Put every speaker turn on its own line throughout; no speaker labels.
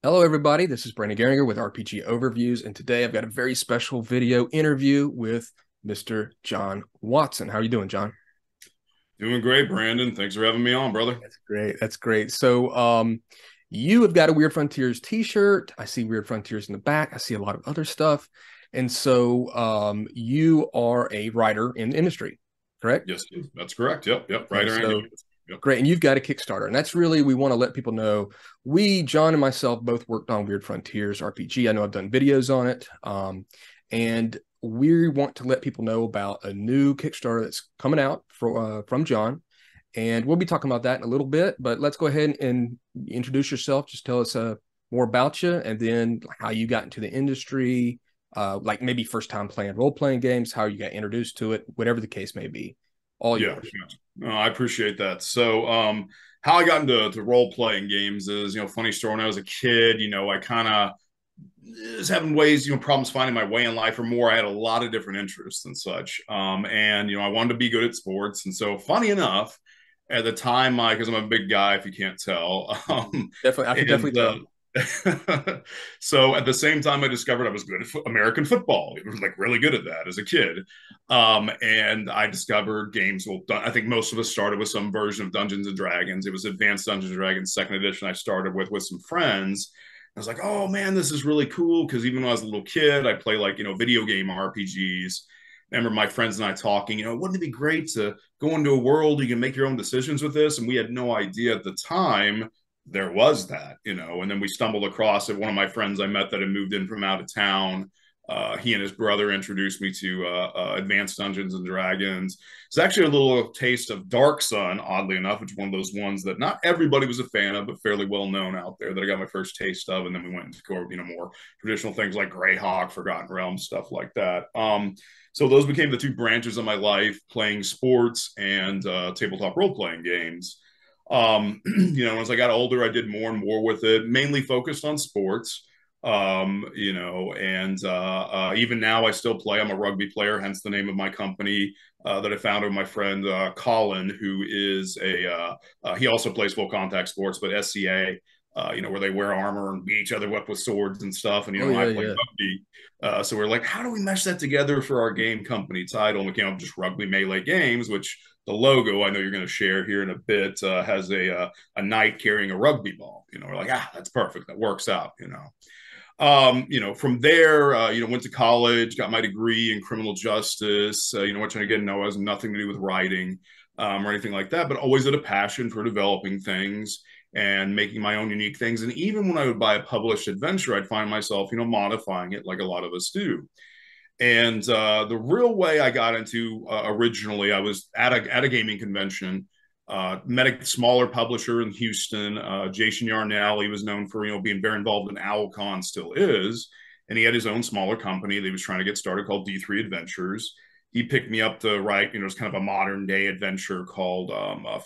Hello, everybody. This is Brandon Geringer with RPG Overviews, and today I've got a very special video interview with Mr. John Watson. How are you doing, John?
Doing great, Brandon. Thanks for having me on, brother.
That's great. That's great. You have got a Weird Frontiers t-shirt. I see Weird Frontiers in the back. I see a lot of other stuff. You are a writer in the industry, correct?
Yes, that's correct. Yep.
Okay,
Writer and
so
game. Yep.
great. And you've got a Kickstarter. And that's really, we want to let people know John and myself both worked on Weird Frontiers RPG. I know I've done videos on it. And we want to let people know about a new Kickstarter that's coming out from John. And we'll be talking about that in a little bit. But let's go ahead and introduce yourself. Just tell us more about you and then how you got into the industry, like maybe first time playing role playing games, how you got introduced to it, whatever the case may be. All
Yeah.
yours.
No, I appreciate that. How I got into role playing games is, funny story. When I was a kid, I kind of was having ways, problems finding my way in life or more. I had a lot of different interests and such. I wanted to be good at sports. And so, funny enough, at the time, because I'm a big guy, if you can't tell,
Definitely, I can
and
definitely tell.
so at the same time, I discovered I was good at American football. I was like really good at that as a kid. And I discovered games. Well, I think most of us started with some version of Dungeons and Dragons. It was Advanced Dungeons and Dragons second edition. I started with some friends. I was like, oh man, this is really cool because even when I was a little kid, I play like video game RPGs. I remember my friends and I talking, wouldn't it be great to go into a world you can make your own decisions with this? And we had no idea at the time there was that, and then we stumbled across it. One of my friends I met that had moved in from out of town, he and his brother introduced me to Advanced Dungeons and Dragons. It's actually a little taste of Dark Sun, oddly enough, which is one of those ones that not everybody was a fan of, but fairly well known out there that I got my first taste of. And then we went into more traditional things like Greyhawk, Forgotten Realms, stuff like that. So those became the two branches of my life: playing sports and tabletop role playing games. As I got older, I did more and more with it, mainly focused on sports. Even now I still play. I'm a rugby player, hence the name of my company that I founded with my friend Colin, who is he also plays full contact sports, but SCA. Where they wear armor and beat each other up with swords and stuff. And
Oh
I
yeah,
play
yeah.
rugby, so we're like, how do we mesh that together for our game company title? And we came up with just Rugby Melee Games, which the logo I know you're going to share here in a bit has a knight carrying a rugby ball. We're like, that's perfect. That works out. From there, went to college, got my degree in criminal justice. Which again, no, has nothing to do with writing or anything like that, but always had a passion for developing things and making my own unique things. And even when I would buy a published adventure, I'd find myself, modifying it like a lot of us do. And the real way I got into originally, I was at a gaming convention. Met a smaller publisher in Houston, Jason Yarnell. He was known for being very involved in OwlCon, still is, and he had his own smaller company that he was trying to get started called D3 Adventures. He picked me up to write, it's kind of a modern day adventure called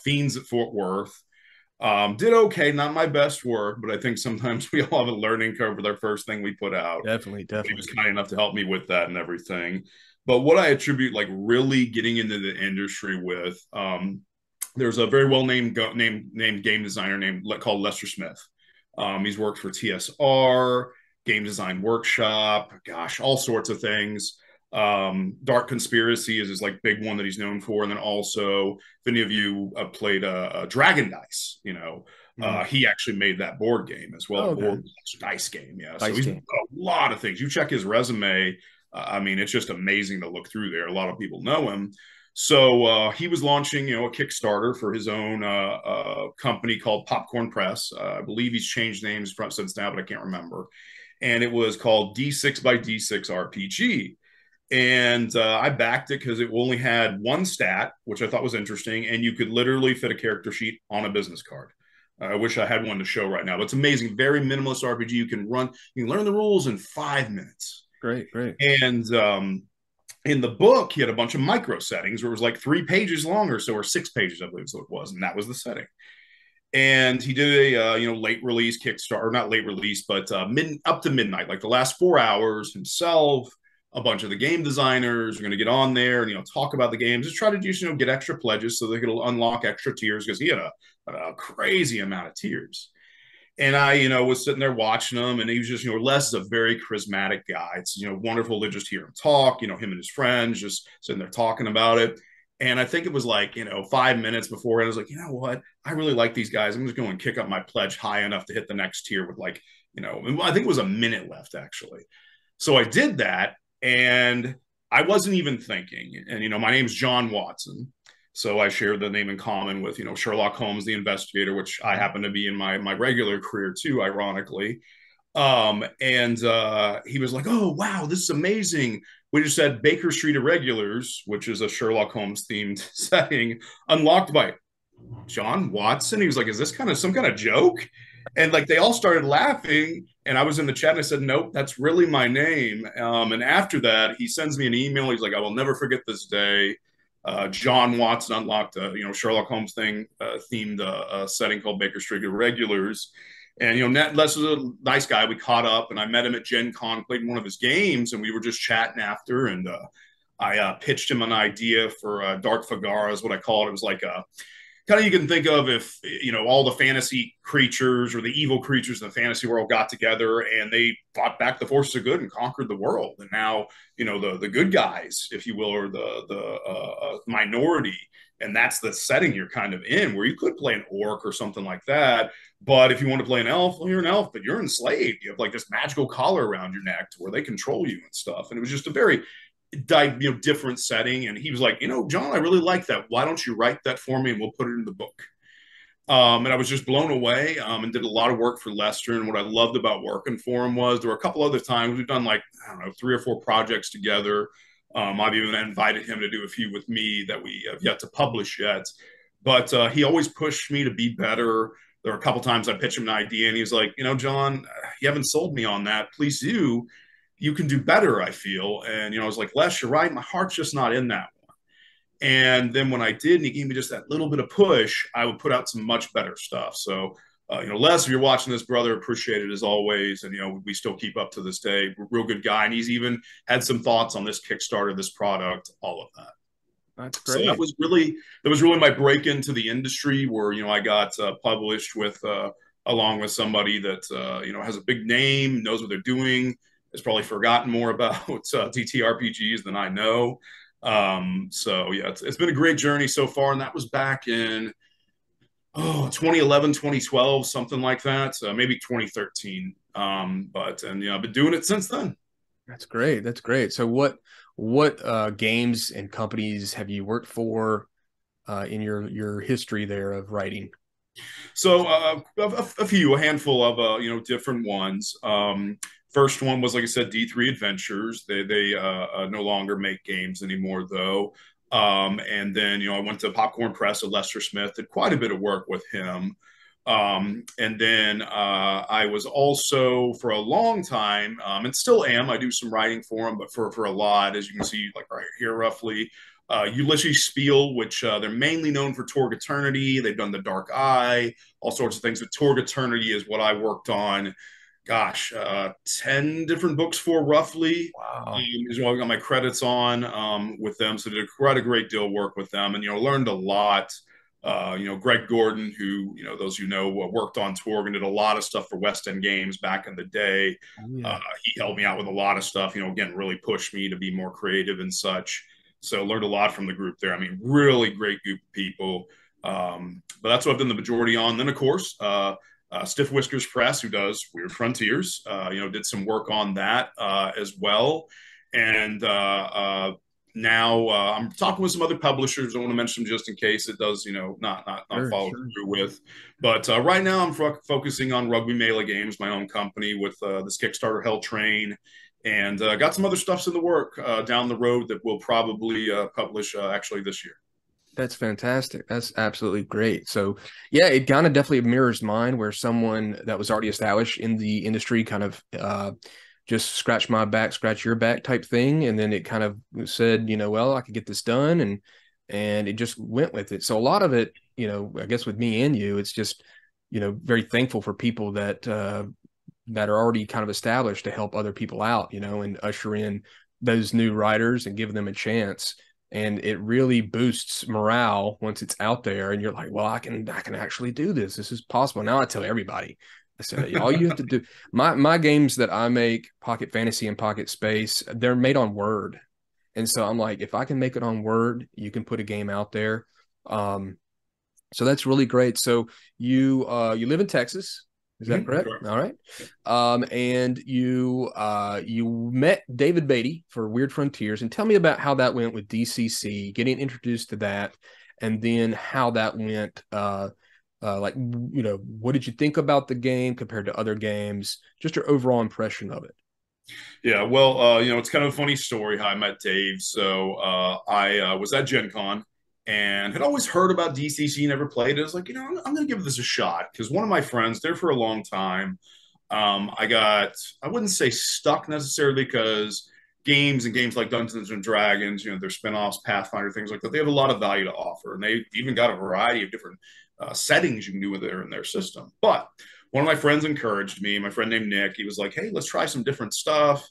Fiends at Fort Worth. Did okay, not my best work, but I think sometimes we all have a learning curve with our first thing we put out.
Definitely,
He was
definitely.
kind enough to help me with that and everything. But what I attribute like really getting into the industry with, there's a very well named game designer called Lester Smith. He's worked for TSR, Game Design Workshop, gosh, all sorts of things. Dark Conspiracy is his like big one that he's known for, and then also if any of you played Dragon Dice,
Mm.
he actually made that board game as well,
Oh,
a
okay.
board dice game. Yeah, so
Dice
he's done
game.
a lot of things. You check his resume. I mean, it's just amazing to look through there. A lot of people know him. So he was launching, a Kickstarter for his own company called Popcorn Press. I believe he's changed names from since now, but I can't remember. And it was called D6 by D6 RPG. And I backed it because it only had one stat, which I thought was interesting, and you could literally fit a character sheet on a business card. I wish I had one to show right now, but it's amazing. Very minimalist RPG. You can learn the rules in 5 minutes.
Great, great.
And in the book, he had a bunch of micro settings where it was like 3 pages long or so, or 6 pages, I believe, so it was, and that was the setting. And he did a late release Kickstarter, or not late release, but up to midnight, like the last 4 hours himself. a bunch of the game designers are going to get on there and talk about the games, just try to just get extra pledges so they could unlock extra tiers because he had a crazy amount of tiers. And I, was sitting there watching him, and he was just, Les is a very charismatic guy. It's, wonderful to just hear him talk, him and his friends just sitting there talking about it. And I think it was like, 5 minutes before, I was like, you know what? I really like these guys. I'm just going to kick up my pledge high enough to hit the next tier with like, I think it was a minute left actually. So I did that, and I wasn't even thinking. And, my name's John Watson. So I shared the name in common with, Sherlock Holmes, the investigator, which I happen to be in my regular career too, ironically. And he was like, "Oh, wow, this is amazing. We just had Baker Street Irregulars, which is a Sherlock Holmes themed setting, unlocked by John Watson." He was like, "Is this kind of some kind of joke?" And like they all started laughing, and I was in the chat and I said, "Nope, that's really my name." And after that, he sends me an email. He's like, "I will never forget this day. John Watson unlocked a Sherlock Holmes themed setting called Baker Street Irregulars." And Les was a nice guy. We caught up, and I met him at Gen Con, played one of his games, and we were just chatting after. And I pitched him an idea for Dark Fagara, is what I call it. It was like a kind of, you can think of if all the fantasy creatures or the evil creatures in the fantasy world got together and they fought back the forces of good and conquered the world, and now the good guys, if you will, are the minority, and that's the setting you're kind of in, where you could play an orc or something like that. But if you want to play an elf, well, you're an elf, but you're enslaved. You have like this magical collar around your neck to where they control you and stuff. And it was just a very different setting. And he was like, John, I really like that. Why don't you write that for me and we'll put it in the book? And I was just blown away, and did a lot of work for Lester. And what I loved about working for him was there were a couple other times we've done like, I don't know, 3 or 4 projects together. I've even invited him to do a few with me that we have yet to publish yet. But he always pushed me to be better. There were a couple times I pitched him an idea and he was like, John, you haven't sold me on that. Please do. You can do better, I feel. And, I was like, Les, you're right. My heart's just not in that one. And then when I did, and he gave me just that little bit of push, I would put out some much better stuff. So, Les, if you're watching this, brother, appreciate it as always. And, we still keep up to this day. Real good guy. And he's even had some thoughts on this Kickstarter, this product, all of that.
That's
So
great.
that was really my break into the industry, where I got published with along with somebody that has a big name, knows what they're doing, has probably forgotten more about TTRPGs than I know. So yeah, it's been a great journey so far, and that was back in 2011, 2012, something like that, maybe 2013. But I've been doing it since then.
That's great. That's great. So what games and companies have you worked for in your history there of writing?
So a handful of different ones. First one was, like I said, D3 Adventures. They no longer make games anymore though. And then I went to Popcorn Press with Lester Smith, did quite a bit of work with him. And then I was also, for a long time, and still am, I do some writing for him, but for a lot, as you can see, like right here roughly, Ulysses Spiel, which they're mainly known for Torg Eternity. They've done The Dark Eye, all sorts of things. But Torg Eternity is what I worked on. Gosh, 10 different books for roughly.
Wow.
Is what I got my credits on with them. So did quite a great deal of work with them, and learned a lot. Greg Gordon, who those worked on Torg and did a lot of stuff for West End Games back in the day.
Oh, yeah.
He helped me out with a lot of stuff. Again, really pushed me to be more creative and such. So learned a lot from the group there. I mean, really great group of people. But that's what I've done the majority on. Then, of course, Stiff Whiskers Press, who does Weird Frontiers, did some work on that as well. And now I'm talking with some other publishers. I want to mention them just in case it does, not follow through with. But right now I'm focusing on Rugby Melee Games, my own company, with this Kickstarter Hell Train. And got some other stuffs in the work down the road that we'll probably publish actually this year.
That's fantastic. That's absolutely great. So yeah, it kind of definitely mirrors mine, where someone that was already established in the industry kind of just scratch my back, scratch your back type thing. And then it kind of said, well, I could get this done. And it just went with it. So a lot of it, I guess with me and you, it's just, very thankful for people that are already kind of established to help other people out, and usher in those new writers and give them a chance. And it really boosts morale once it's out there and you're like, well, I can actually do this. This is possible. Now I tell everybody. I said, all you have to do, my games that I make, Pocket Fantasy and Pocket Space, they're made on Word. And so I'm like, if I can make it on Word, you can put a game out there. So that's really great. So you live in Texas, is that correct?
Correct.
All right. And you met David Beatty for Weird Frontiers, and tell me about how that went with DCC, getting introduced to that, and then how that went. Like, what did you think about the game compared to other games? Just your overall impression of it.
Yeah, well, it's kind of a funny story how I met Dave. So I was at Gen Con and had always heard about DCC, never played it. I was like, I'm going to give this a shot because one of my friends there for a long time. I wouldn't say stuck necessarily because games like Dungeons and Dragons, their spinoffs, Pathfinder, things like that, they have a lot of value to offer. And they even got a variety of different settings you can do with it in their system. But one of my friends encouraged me, my friend named Nick. He was like, hey, let's try some different stuff.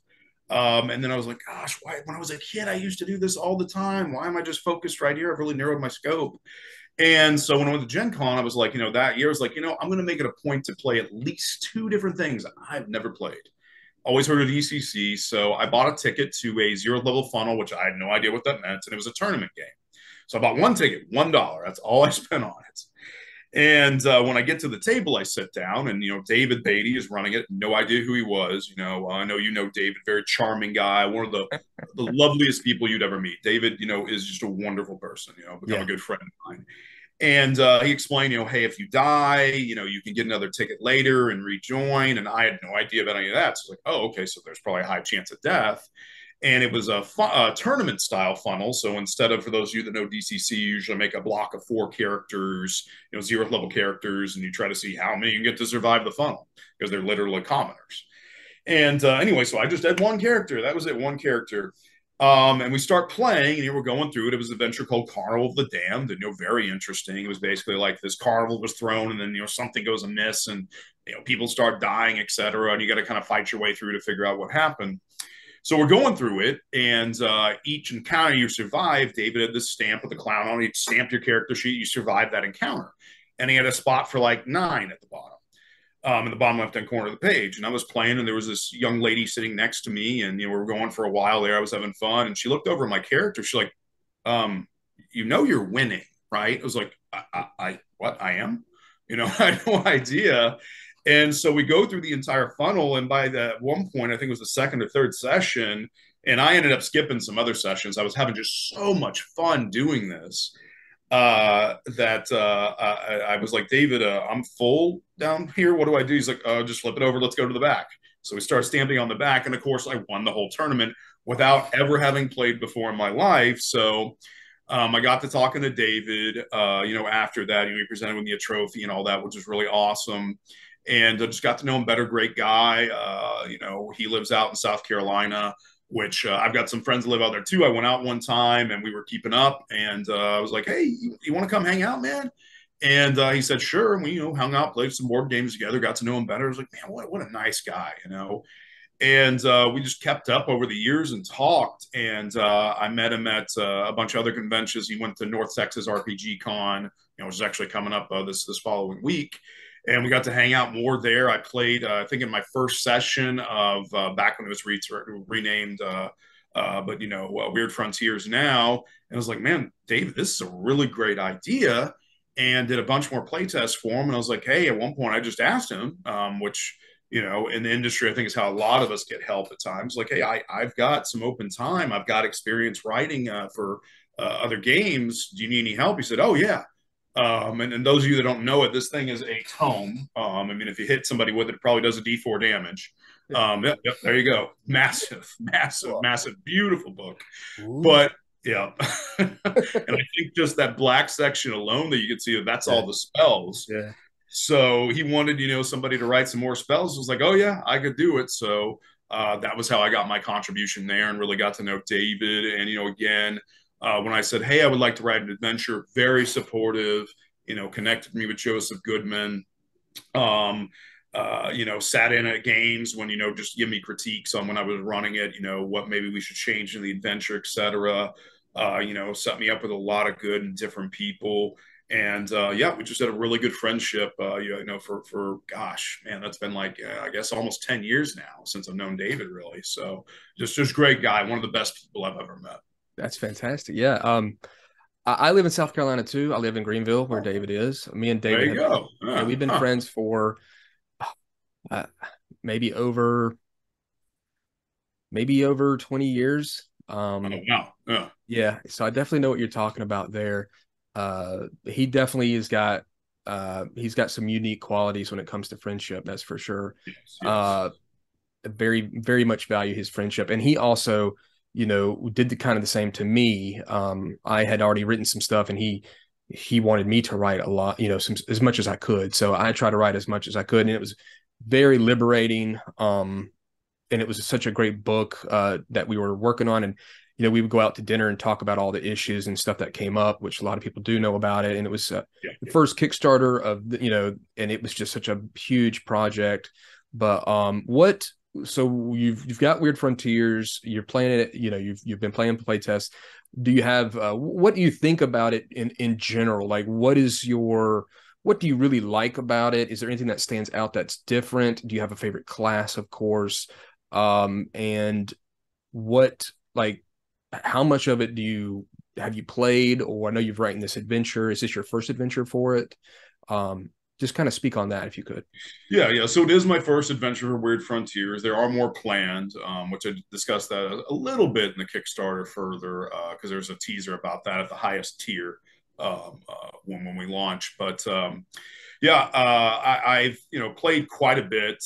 And then I was like, gosh, why, when I was a kid, I used to do this all the time. Why am I just focused right here? I've really narrowed my scope. And so when I went to Gen Con, I was like, that year I was like, I'm going to make it a point to play at least two different things I've never played. Always heard of ECC. So I bought a ticket to a zero level funnel, which I had no idea what that meant. And it was a tournament game. So I bought one ticket, $1. That's all I spent on it. And when I get to the table, I sit down, and David Beatty is running it. No idea who he was. I know David, very charming guy, one of the loveliest people you'd ever meet. David, is just a wonderful person. Become a good friend of mine. And he explained, hey, if you die, you can get another ticket later and rejoin. And I had no idea about any of that. So I was like, oh, okay, so there's probably a high chance of death. And it was a tournament style funnel. So instead of, for those of you that know DCC, you usually make a block of 4 characters, 0th level characters, and you try to see how many you can get to survive the funnel because they're literally commoners. And anyway, so I just had one character. That was it, one character. And we start playing, and we're going through it. It was an adventure called Carnival of the Damned, and very interesting. It was basically like this carnival was thrown, and then something goes amiss, and people start dying, etc. And you got to kind of fight your way through to figure out what happened. So we're going through it, and each encounter you survive, David had this stamp with the clown on it. He'd stamp your character sheet, you survive that encounter. And he had a spot for like 9 at the bottom, in the bottom left-hand corner of the page. And I was playing, and there was this young lady sitting next to me, and we were going for a while there. I was having fun, and she looked over at my character. She's like, you're winning, right? I was like, what, I am? I had no idea. And so we go through the entire funnel. And by that one point, I think it was the second or third session, and I ended up skipping some other sessions. I was having just so much fun doing this that I was like, David, I'm full down here. What do I do? He's like, just flip it over. Let's go to the back. So we start stamping on the back. And of course, I won the whole tournament without ever having played before in my life. So I got to talking to David, after that, he presented with me a trophy and all that, which was really awesome. And I just got to know him better. Great guy. He lives out in South Carolina, which I've got some friends that live out there too. I went out one time and we were keeping up, and I was like, hey, you want to come hang out, man? And he said, sure. And we, hung out, played some board games together, got to know him better. I was like, man, what a nice guy, And we just kept up over the years and talked. And I met him at a bunch of other conventions. He went to North Texas RPG Con, which is actually coming up this following week. And we got to hang out more there. I played, I think, in my first session of back when it was renamed, Weird Frontiers now. And I was like, man, David, this is a really great idea. And did a bunch more play tests for him. And I was like, hey, at one point I just asked him, which, in the industry, I think is how a lot of us get help at times. Like, hey, I've got some open time. I've got experience writing for other games. Do you need any help? He said, oh, yeah. And those of you that don't know it, this thing is a tome. If you hit somebody with it, it probably does a D4 damage. Yep, there you go. Massive, beautiful book. Ooh. But yeah, and I think just that black section alone that you can see, that's all the spells.
Yeah.
So he wanted, somebody to write some more spells. I was like, oh yeah, I could do it. So that was how I got my contribution there, and really got to know David. And again. When I said, hey, I would like to write an adventure, very supportive, connected me with Joseph Goodman. sat in at games when, just give me critiques on when I was running it, what maybe we should change in the adventure, etc. Set me up with a lot of good and different people. And yeah, we just had a really good friendship, for gosh, man, that's been like, I guess almost 10 years now since I've known David, really. So just great guy, one of the best people I've ever met.
That's fantastic. Yeah. I live in South Carolina too. I live in Greenville, where David is. Me and
There
David
you
have been,
go.
yeah, we've been
Huh.
friends for uh, maybe over maybe over 20 years.
Oh, wow. Yeah.
Yeah, so I definitely know what you're talking about there. He definitely he's got some unique qualities when it comes to friendship, that's for sure.
Yes, yes.
Uh very much value his friendship. And he also, did the kind of the same to me. I had already written some stuff and he wanted me to write a lot, as much as I could. So I tried to write as much as I could, and it was very liberating. And it was such a great book that we were working on. And we would go out to dinner and talk about all the issues and stuff that came up, which a lot of people do know about it. And it was
Yeah,
the
yeah.
first Kickstarter of and it was just such a huge project. But what so you've got Weird Frontiers, you're playing it, you've been playing playtests. Do you have what do you think about it in general? Like, what do you really like about it? Is there anything that stands out that's different? Do you have a favorite class, of course? And what, like, how much of it have you played? Or I know you've written this adventure. Is this your first adventure for it? Just kind of speak on that if you could.
Yeah, yeah. So it is my first adventure for Weird Frontiers. There are more planned, which I discussed that a little bit in the Kickstarter further, because there's a teaser about that at the highest tier when we launch. But yeah, I've played quite a bit.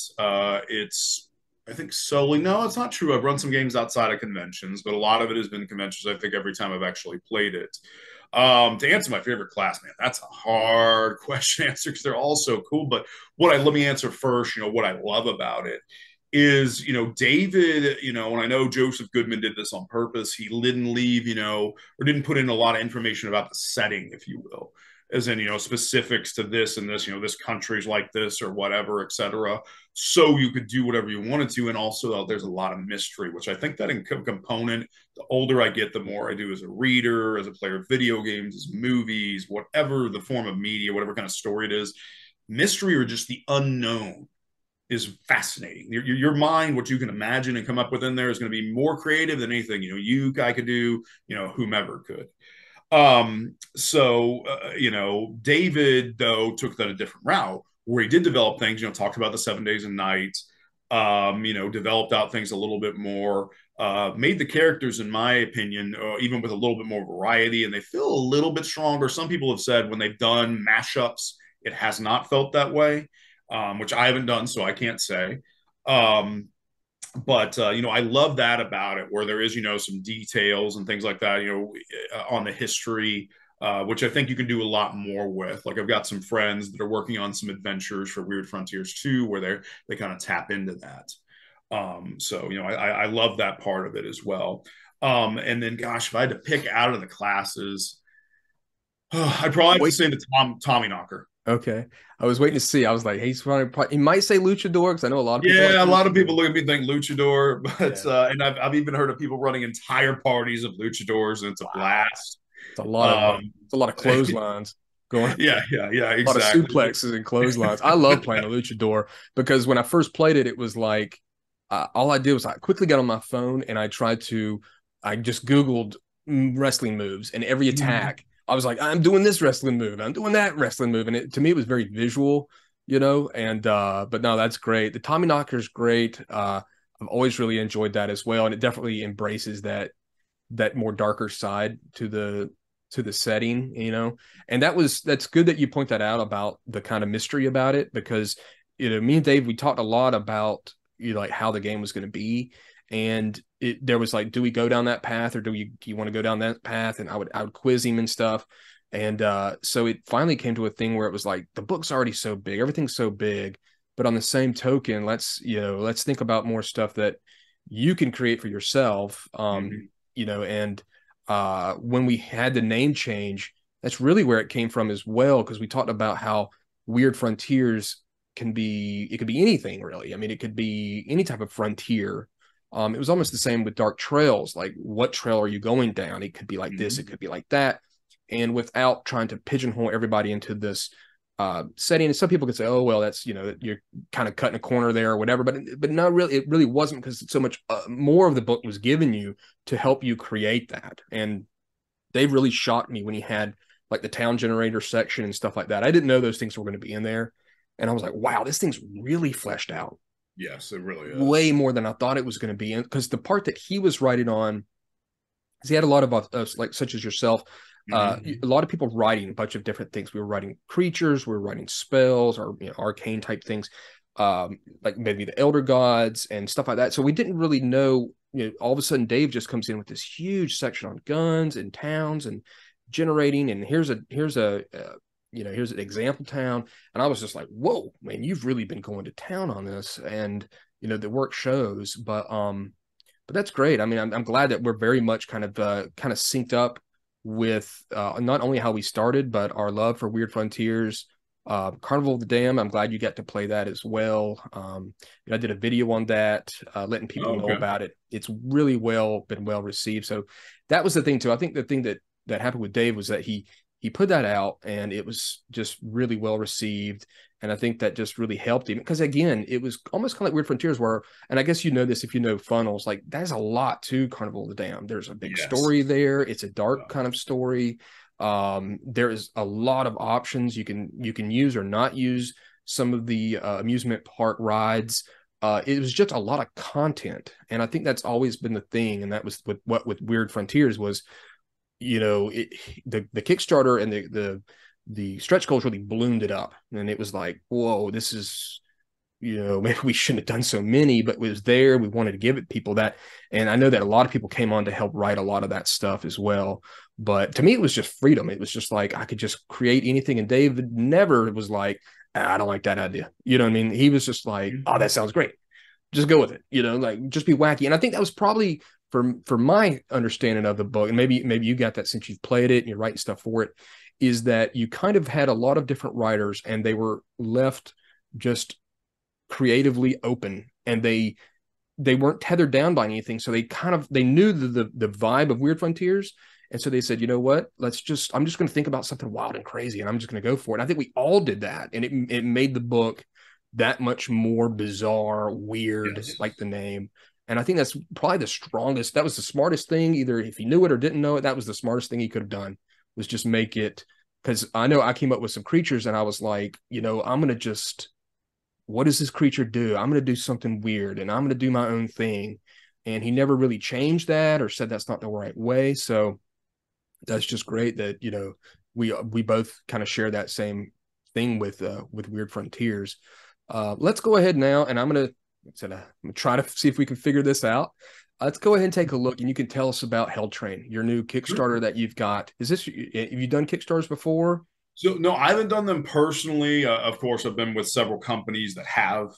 It's I think solely no, it's not true. I've run some games outside of conventions, but a lot of it has been conventions. I think every time I've actually played it. To answer my favorite class, man, that's a hard question to answer because they're all so cool. But let me answer first, what I love about it is, David, and I know Joseph Goodman did this on purpose. He didn't leave, or didn't put in a lot of information about the setting, if you will, as in, specifics to this and this, this country's like this or whatever, etc. So you could do whatever you wanted to. And also there's a lot of mystery, which I think that component, the older I get, the more I do as a reader, as a player of video games, as movies, whatever the form of media, whatever kind of story it is, mystery or just the unknown is fascinating. Your mind, what you can imagine and come up with in there, is going to be more creative than anything I could do, whomever could. David though took that a different route where he did develop things. Talked about the 7 days and nights. Developed out things a little bit more. Made the characters, in my opinion, even with a little bit more variety, and they feel a little bit stronger. Some people have said when they've done mashups, it has not felt that way, which I haven't done, so I can't say. Um, but I love that about it, where there is some details and things like that, on the history, which I think you can do a lot more with. Like I've got some friends that are working on some adventures for Weird Frontiers 2 where they kind of tap into that. So I love that part of it as well. And then gosh, if I had to pick out of the classes, I'd probably have to
Wait,
say the Tommy Knocker.
okay. I was waiting to see. I was like, hey, he might say luchador because I know a lot of people like
Yeah, a lot of people
luchador.
look at me and think luchador, but
Yeah.
and I've even heard of people running entire parties of luchadors, and it's a
Wow.
blast.
It's a lot of clotheslines going,
Yeah, yeah, yeah,
a lot of
exactly.
suplexes and clotheslines. I love playing a luchador because when I first played it, it was like all I did was I quickly got on my phone and I just Googled wrestling moves, and every attack, I was like, I'm doing this wrestling move, I'm doing that wrestling move. And to me, it was very visual, and but no, that's great. The Tommy Knocker's great. I've always really enjoyed that as well. And it definitely embraces that more darker side to the setting, and that's good that you point that out about the kind of mystery about it, because me and Dave, we talked a lot about like how the game was going to be, and there was like, do we go down that path, or do you want to go down that path? And I would quiz him and stuff, and so it finally came to a thing where it was like the book's already so big, everything's so big, but on the same token, let's think about more stuff that you can create for yourself.
Mhm.
And when we had the name change, that's really where it came from as well, because we talked about how Weird Frontiers it could be anything really. I mean, it could be any type of frontier. It was almost the same with dark trails. Like, what trail are you going down? It could be like this, it
Mhm.
could be like that. And without trying to pigeonhole everybody into this setting. And some people could say, oh, well, that's, you're kind of cutting a corner there or whatever. But not really, it really wasn't, because so much more of the book was given you to help you create that. And they really shocked me when he had like the town generator section and stuff like that. I didn't know those things were going to be in there. And I was like, wow, this thing's really fleshed out
Yes, it really
way
is.
more than I thought it was going to be. And because the part that he was writing on, because he had a lot of like, such as yourself, a
Mhm.
lot of people writing a bunch of different things. We were writing creatures, we were writing spells, or arcane type things, like maybe the elder gods and stuff like that. So we didn't really know. All of a sudden, Dave just comes in with this huge section on guns and towns and generating, and here's an example town, and I was just like, whoa, man, you've really been going to town on this, and the work shows. But that's great. I mean, I'm glad that we're very much kind of synced up with not only how we started, but our love for Weird Frontiers. Carnival of the Dam, I'm glad you got to play that as well. I did a video on that, letting people
Oh,
know
okay.
about it. It's really been well received. So that was the thing too. I think the thing that happened with Dave was that he put that out, and it was just really well received. And I think that just really helped him, because again, it was almost kind of like Weird Frontiers, where, and I guess you know this if you know funnels, like there's a lot to Carnival of the Dam. There's a big
Yes.
story there. It's a dark
Yeah.
kind of story. There is a lot of options you can use or not use some of the amusement park rides. It was just a lot of content, and I think that's always been the thing. And that was with Weird Frontiers was, it, the Kickstarter and the stretch goals really ballooned it up, and it was like, whoa, this is, maybe we shouldn't have done so many, but it was there. We wanted to give it people that, and I know that a lot of people came on to help write a lot of that stuff as well. But to me, it was just freedom. It was just like I could just create anything, and David never was like, I don't like that idea. You know what I mean? He was just like, oh, that sounds great, just go with it, like just be wacky. And I think that was probably for my understanding of the book, and maybe you got that since you've played it and you're writing stuff for it, is that you kind of had a lot of different writers, and they were left just creatively open, and they weren't tethered down by anything. So they knew the vibe of Weird Frontiers. And so they said, you know what, I'm just going to think about something wild and crazy, and I'm just going to go for it. And I think we all did that. And it made the book that much more bizarre, weird,
Yes.
like the name. And I think that's probably that was the smartest thing, either if he knew it or didn't know it, that was the smartest thing he could have done, was just make it. Because I know I came up with some creatures, and I was like, I'm going to just, what does this creature do? I'm going to do something weird, and I'm going to do my own thing. And he never really changed that or said that's not the right way. So that's just great that, we both kind of share that same thing with Weird Frontiers. Let's go ahead now, and I'm gonna try to see if we can figure this out. Let's go ahead and take a look, and you can tell us about Hell Train, your new Kickstarter that you've got. Have you done Kickstarters before?
So no, I haven't done them personally. Of course, I've been with several companies that have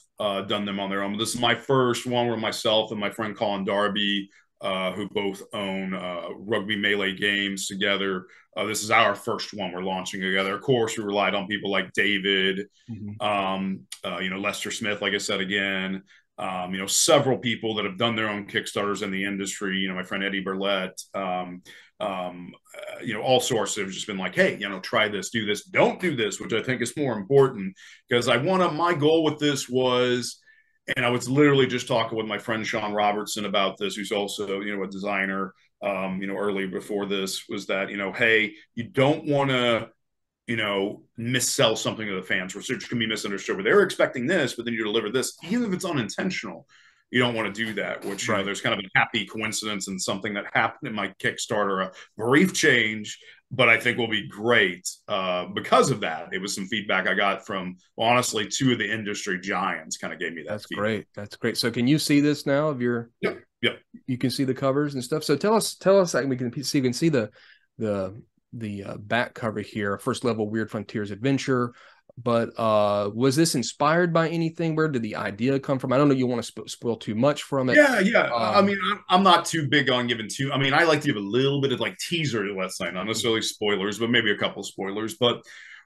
done them on their own. But this is my first one where myself and my friend Colin Darby, who both own Rugby Melee Games together. This is our first one we're launching together. Of course, we relied on people like David,
Mhm.
Lester Smith, like I said again. Several people that have done their own Kickstarters in the industry. My friend Eddie Burlett. All sorts have just been like, hey, try this, do this, don't do this, which I think is more important, because my goal with this was, and I was literally just talking with my friend Sean Robertson about this, who's also, a designer, early before this, was that, hey, you don't want to, missell something to the fans. Research can be misunderstood, but they're expecting this, but then you deliver this, even if it's unintentional. You don't want to do that, which,
Right.
there's kind of a happy coincidence and something that happened in my Kickstarter, a brief change, but I think will be great because of that. It was some feedback I got from, well, honestly, two of the industry giants kind of gave me that
That's
feedback.
great. That's great. So can you see this now? Of your
Yep. Yep.
You can see the covers and stuff. So tell us, like, we can see, the back cover here, first level Weird Frontiers adventure. But was this inspired by anything? Where did the idea come from? I don't know, you want to spoil too much from it.
Yeah, yeah. I
Um,
mean, I'm not too big on giving too. I mean, I like to give a little bit of like teaser, let's say, not necessarily spoilers, but maybe a couple spoilers. But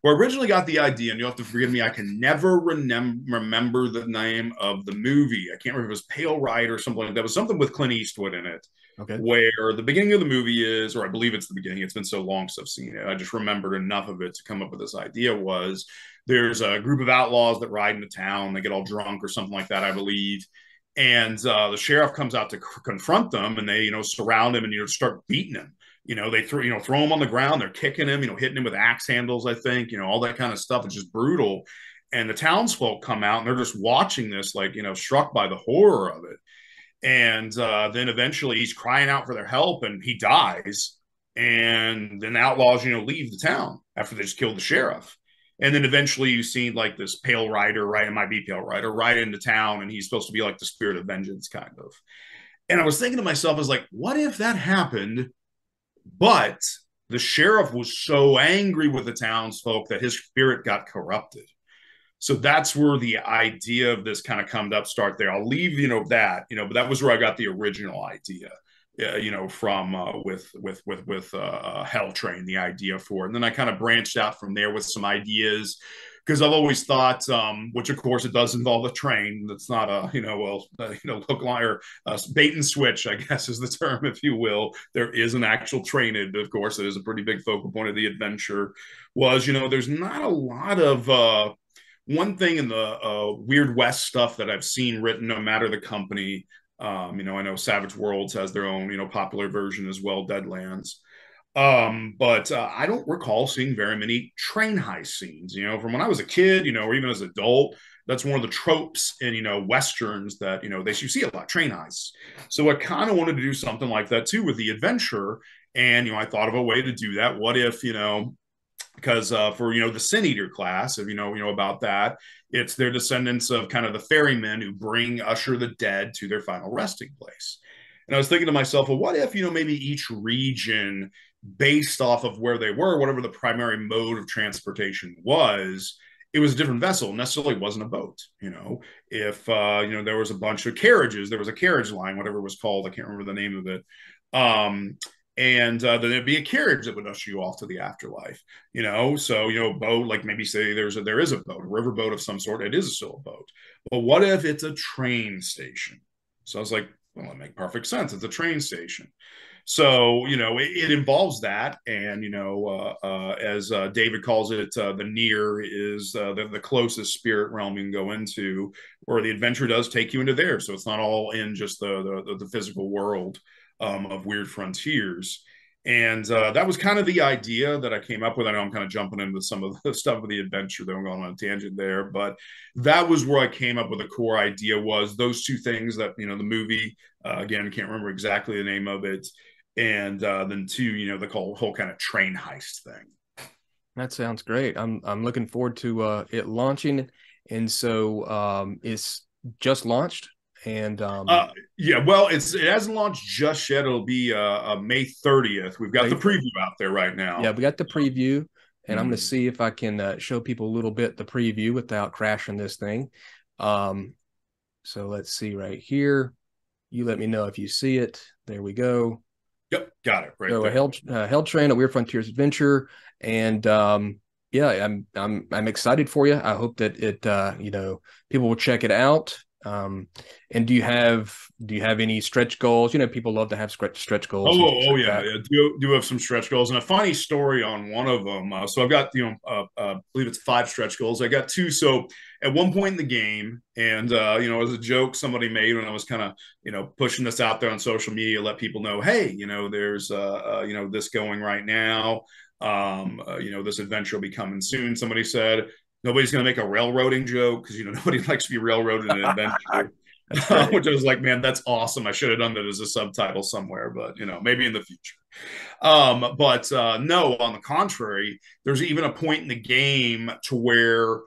Well, I originally got the idea, and you'll have to forgive me, I can never remember the name of the movie. I can't remember if it was Pale Ride or something like that. It was something with Clint Eastwood in it,
Okay.
where the beginning of the movie is, or I believe it's the beginning. It's been so long since I've seen it. I just remembered enough of it to come up with this idea. Was there's a group of outlaws that ride into town. They get all drunk or something like that, I believe. And the sheriff comes out to confront them, and they, surround him and start beating him. They throw him on the ground. They're kicking him, hitting him with axe handles. I think, all that kind of stuff. It's just brutal. And the townsfolk come out and they're just watching this, like, struck by the horror of it. And then eventually he's crying out for their help, and he dies. And then the outlaws, leave the town after they just killed the sheriff. And then eventually you see like this Pale Rider, right? It might be Pale Rider, ride into town, and he's supposed to be like the spirit of vengeance, kind of. And I was thinking to myself, I was like, what if that happened, but the sheriff was so angry with the townsfolk that his spirit got corrupted? So that's where the idea of this kind of come up start there. I'll leave, that, but that was where I got the original idea, from with Hell Train, the idea for it. And then I kind of branched out from there with some ideas, because I've always thought, which of course it does involve a train. That's not a, hook, line, or bait and switch, I guess is the term, if you will. There is an actual train. And of course, it is a pretty big focal point of the adventure. Was, there's not a lot of, one thing in the Weird West stuff that I've seen written, no matter the company, I know Savage Worlds has their own, popular version as well, Deadlands. But I don't recall seeing very many train heist scenes, from when I was a kid, or even as an adult. That's one of the tropes in, Westerns that, you see a lot, train heists. So I kind of wanted to do something like that too with the adventure. And, I thought of a way to do that. What if, because for the Sin Eater class, if you know about that, it's their descendants of kind of the ferrymen who bring Usher the dead to their final resting place. And I was thinking to myself, well, what if maybe each region, based off of where they were, whatever the primary mode of transportation was, it was a different vessel. Necessarily wasn't a boat. If there was a bunch of carriages, there was a carriage line, whatever it was called. I can't remember the name of it. And then there'd be a carriage that would usher you off to the afterlife, so boat, like maybe say there is a boat, a river boat of some sort. It is still a boat. But what if it's a train station? So I was like, well, it makes perfect sense. It's a train station. So it involves that. And as David calls it, the near is the closest spirit realm you can go into, where the adventure does take you into there. So it's not all in just the physical world of Weird Frontiers. And that was kind of the idea that I came up with. I know I'm kind of jumping into some of the stuff of the adventure, though I'm going on a tangent there, but that was where I came up with a core idea. Was those two things that, the movie, again, can't remember exactly the name of it, and then two, the whole kind of train heist thing.
That sounds great. I'm looking forward to it launching. And so it's just launched. And
yeah, well, it hasn't launched just yet. It'll be May 30th. We've got the preview out there right now.
Yeah, we got the preview, and I'm going to see if I can show people a little bit the preview without crashing this thing. So let's see right here. You let me know if you see it. There we go.
Yep, got it right
so
there.
Hell Train, a Weird Frontiers adventure, and yeah, I'm excited for you. I hope that it people will check it out. And do you have any stretch goals? People love to have stretch goals.
Oh yeah, yeah. Do have some stretch goals, and a funny story on one of them. So I've got I believe it's 5 stretch goals. I got 2. So at one point in the game, and as a joke somebody made when I was kind of pushing this out there on social media, let people know, hey, there's this going right now. This adventure will be coming soon. Somebody said, nobody's going to make a railroading joke, because nobody likes to be railroaded in an adventure. Which I was like, man, that's awesome. I should have done that as a subtitle somewhere, but maybe in the future. But no, on the contrary, there's even a point in the game to where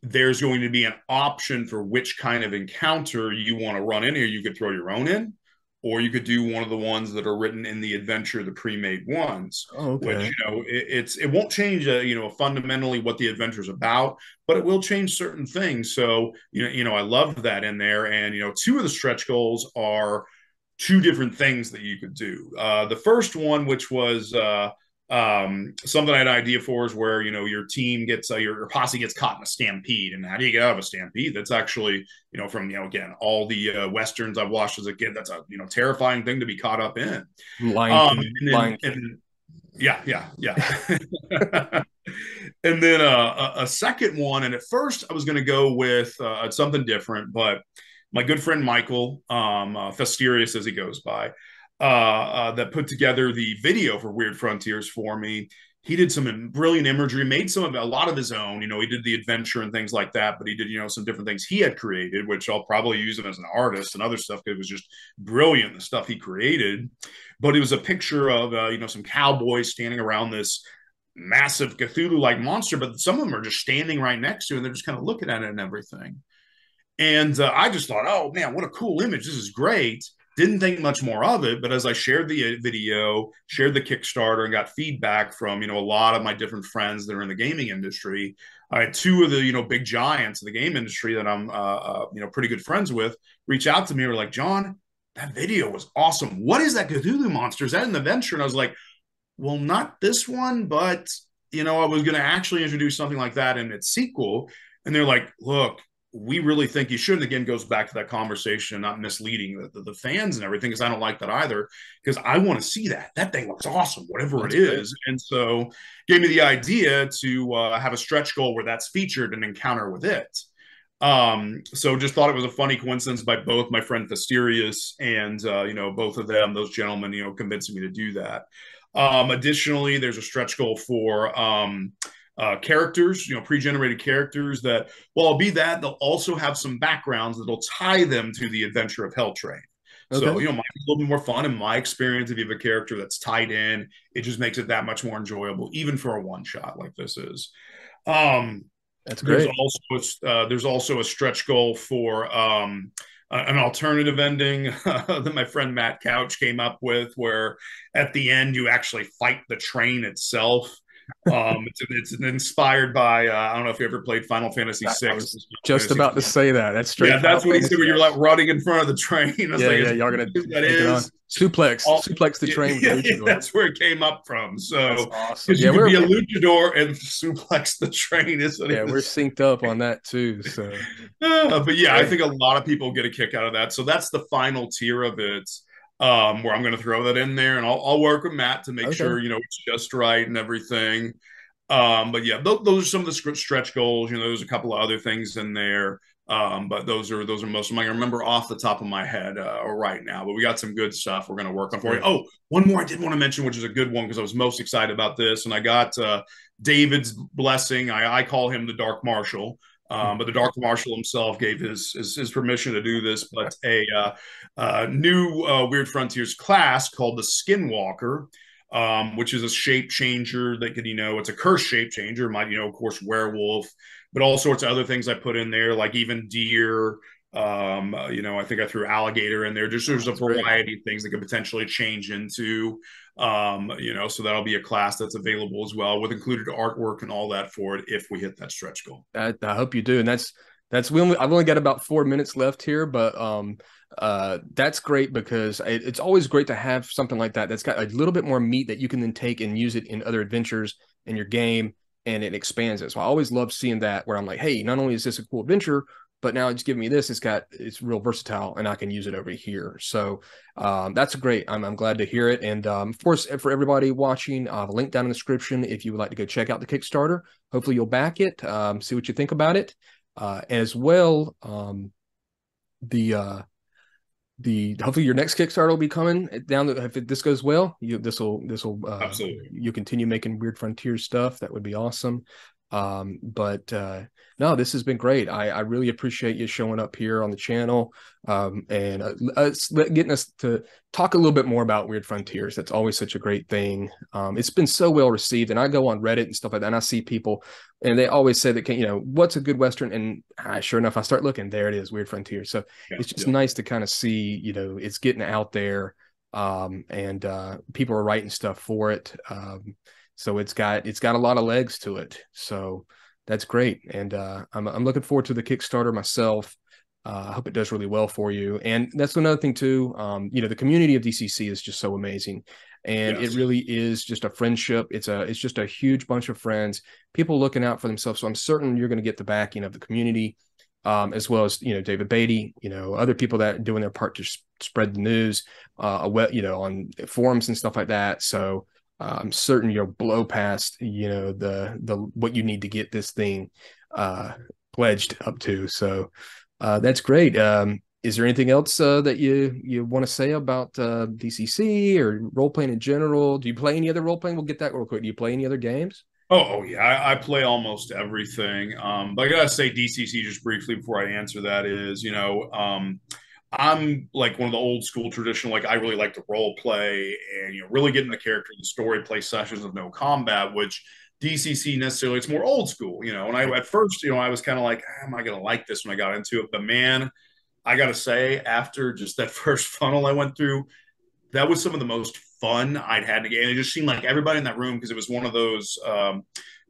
there's going to be an option for which kind of encounter you want to run in here. You could throw your own in, or you could do one of the ones that are written in the adventure, the pre-made ones.
Oh, okay.
Which it won't change fundamentally what the adventure is about, but it will change certain things. So I love that in there. And 2 of the stretch goals are 2 different things that you could do. The first one, which was Something I had an idea for is where, your team gets, your posse gets caught in a stampede. And how do you get out of a stampede? That's actually, from, again, all the Westerns I've watched as a kid, that's a, terrifying thing to be caught up in.
Lion King,
And
Lion
then,
King.
yeah, yeah, yeah. And then a second one, and at first I was going to go with something different, but my good friend Michael, Festerius as he goes by, that put together the video for Weird Frontiers for me. He did some brilliant imagery, made a lot of his own. He did the adventure and things like that, but he did, some different things he had created, which I'll probably use him as an artist and other stuff because it was just brilliant, the stuff he created. But it was a picture of, some cowboys standing around this massive Cthulhu-like monster, but some of them are just standing right next to it and they're just kind of looking at it and everything. And I just thought, oh man, what a cool image. This is great. Didn't think much more of it, but as I shared the video, shared the Kickstarter, and got feedback from a lot of my different friends that are in the gaming industry, I had two of the big giants of the game industry that I'm pretty good friends with reach out to me and were like, John, that video was awesome. What is that Cthulhu monster? Is that an adventure? And I was like, well, not this one, but I was going to actually introduce something like that in its sequel. And they're like, look, we really think you should. And again, goes back to that conversation, not misleading the fans and everything, because I don't like that either, because I want to see that. That thing looks awesome, whatever That's it is. Great. And so gave me the idea to have a stretch goal where that's featured and encounter with it. So just thought it was a funny coincidence by both my friend Festerius and, both of them, those gentlemen, convincing me to do that. Additionally, there's a stretch goal for characters, pre-generated characters that, well, I'll be that. They'll also have some backgrounds that'll tie them to the adventure of Hell Train. Okay. So, might be a little bit more fun in my experience. If you have a character that's tied in, it just makes it that much more enjoyable, even for a one shot like this is.
That's great.
There's also a stretch goal for an alternative ending that my friend Matt Couch came up with, where at the end you actually fight the train itself. It's inspired by I don't know if you ever played Final Fantasy VI.
I was just about to say that. That's straight.
Yeah, that's what he said when you're like running in front of the train.
Y'all gonna that is suplex the train.
That's where it came up from. So
that's awesome.
You could be a luchador and suplex the train.
We're synced up on that too. So,
but yeah, I think a lot of people get a kick out of that. So that's the final tier of it. Where I'm going to throw that in there, and I'll work with Matt to make sure it's just right and everything. But yeah, those are some of the stretch goals. There's a couple of other things in there, but those are most of them I can remember off the top of my head right now. But we got some good stuff we're going to work on for you. Oh, one more I did want to mention, which is a good one because I was most excited about this, and I got David's blessing. I call him the Dark Marshal. But the Dark Marshal himself gave his permission to do this. But a new Weird Frontiers class called the Skinwalker, which is a shape changer that could, it's a cursed shape changer, might, of course, werewolf, but all sorts of other things I put in there, like even deer. I think I threw alligator in there. There's a variety of things that could potentially change into. So that'll be a class that's available as well with included artwork and all that for it if we hit that stretch goal.
I hope you do. And I've only got about 4 minutes left here, but that's great because it's always great to have something like that that's got a little bit more meat that you can then take and use it in other adventures in your game, and it expands it. So I always love seeing that where I'm like, hey, not only is this a cool adventure, but now it's giving me this. It's real versatile, and I can use it over here. So that's great. I'm glad to hear it. And of course, for everybody watching, I have a link down in the description if you would like to go check out the Kickstarter. Hopefully, you'll back it. See what you think about it. As well, hopefully your next Kickstarter will be coming down. If this goes well, this will
absolutely.
You continue making Weird Frontiers stuff. That would be awesome. No, this has been great. I really appreciate you showing up here on the channel and getting us to talk a little bit more about Weird Frontiers. That's always such a great thing. It's been so well received, and I go on Reddit and stuff like that, and I see people, and they always say that, what's a good Western? And sure enough, I start looking, there it is, Weird Frontiers. So it's just nice to kind of see, it's getting out there, and people are writing stuff for it. So it's got a lot of legs to it. So that's great. And I'm looking forward to the Kickstarter myself. I hope it does really well for you. And that's another thing too. The community of DCC is just so amazing, and it
Yes.
really is just a friendship. It's just a huge bunch of friends, people looking out for themselves. So I'm certain you're going to get the backing of the community, as well as David Beatty, other people that are doing their part to spread the news, on forums and stuff like that. So I'm certain you'll blow past the what you need to get this thing pledged up to. So that's great. Is there anything else that you want to say about DCC or role playing in general? Do you play any other role playing? We'll get that real quick. Do you play any other games?
Oh yeah, I play almost everything. But I gotta say DCC just briefly before I answer that is, I'm like one of the old school traditional, like I really like to role play and really get in the character of the story, play sessions of no combat, which DCC necessarily it's more old school, And I at first, I was kind of like, am I gonna like this when I got into it? But man, I gotta say, after just that first funnel I went through, that was some of the most fun I'd had in a game. It just seemed like everybody in that room, because it was one of those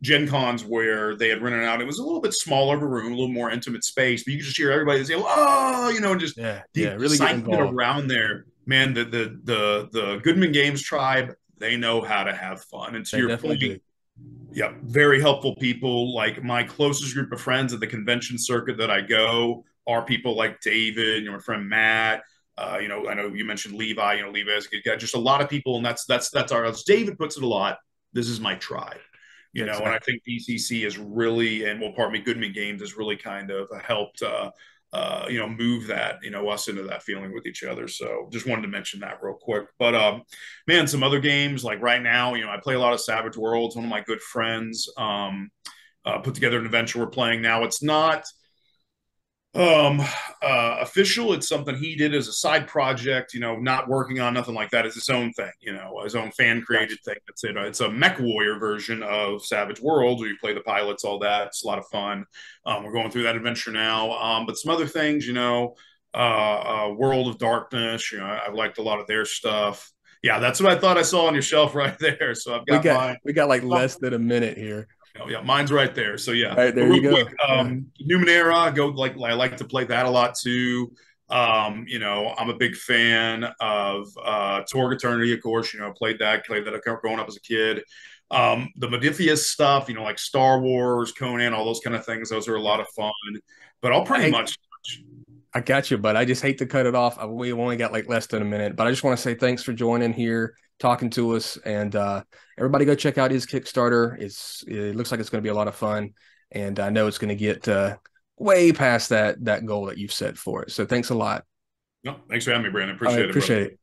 Gen Cons where they had rented out. It was a little bit smaller of a room, a little more intimate space, but you could just hear everybody say, "Oh," and just
Yeah,
the
yeah, really getting
excitement
involved.
around there. Man, the Goodman Games tribe, they know how to have fun. And to
They
your
definitely
point,
do.
yeah, very helpful people. Like my closest group of friends at the convention circuit that I go are people like David, my friend Matt. I know you mentioned Levi. Levi's a good guy. Just a lot of people, and that's our. As David puts it a lot. This is my tribe. And I
Exactly.
think BCC is really, and well, pardon me, Goodman Games has really kind of helped move that, us into that feeling with each other. So just wanted to mention that real quick. But man, some other games like right now, I play a lot of Savage Worlds. One of my good friends put together an adventure we're playing now. It's not official. It's something he did as a side project, not working on nothing like that. It's his own thing, his own fan created
Gotcha.
thing. That's it. It's a mech warrior version of Savage Worlds where you play the pilots, all that. It's a lot of fun. We're going through that adventure now. But some other things, World of Darkness, I've liked a lot of their stuff. Yeah, that's what I thought I saw on your shelf right there. So I've
We
got
got
mine.
we got like less than a minute here.
Oh, yeah, mine's right there. So yeah,
All right,
but
there
real
you
quick,
go. Yeah.
Numenera, go like I like to play that a lot too. I'm a big fan of Torg Eternity, of course. Played that growing up as a kid. The Modiphius stuff, like Star Wars, Conan, all those kind of things. Those are a lot
Yeah.
of fun. But I'll
I
pretty
hate
much.
I got you, but I just hate to cut it off. We've only got like less than a minute, but I just want to say thanks for joining here, talking to us, and everybody go check out his Kickstarter. It looks like it's going to be a lot of fun, and I know it's going to get way past that goal that you've set for it. So thanks a lot.
No, thanks for having me, Brandon.
All right,
Appreciate it, brother.
appreciate it.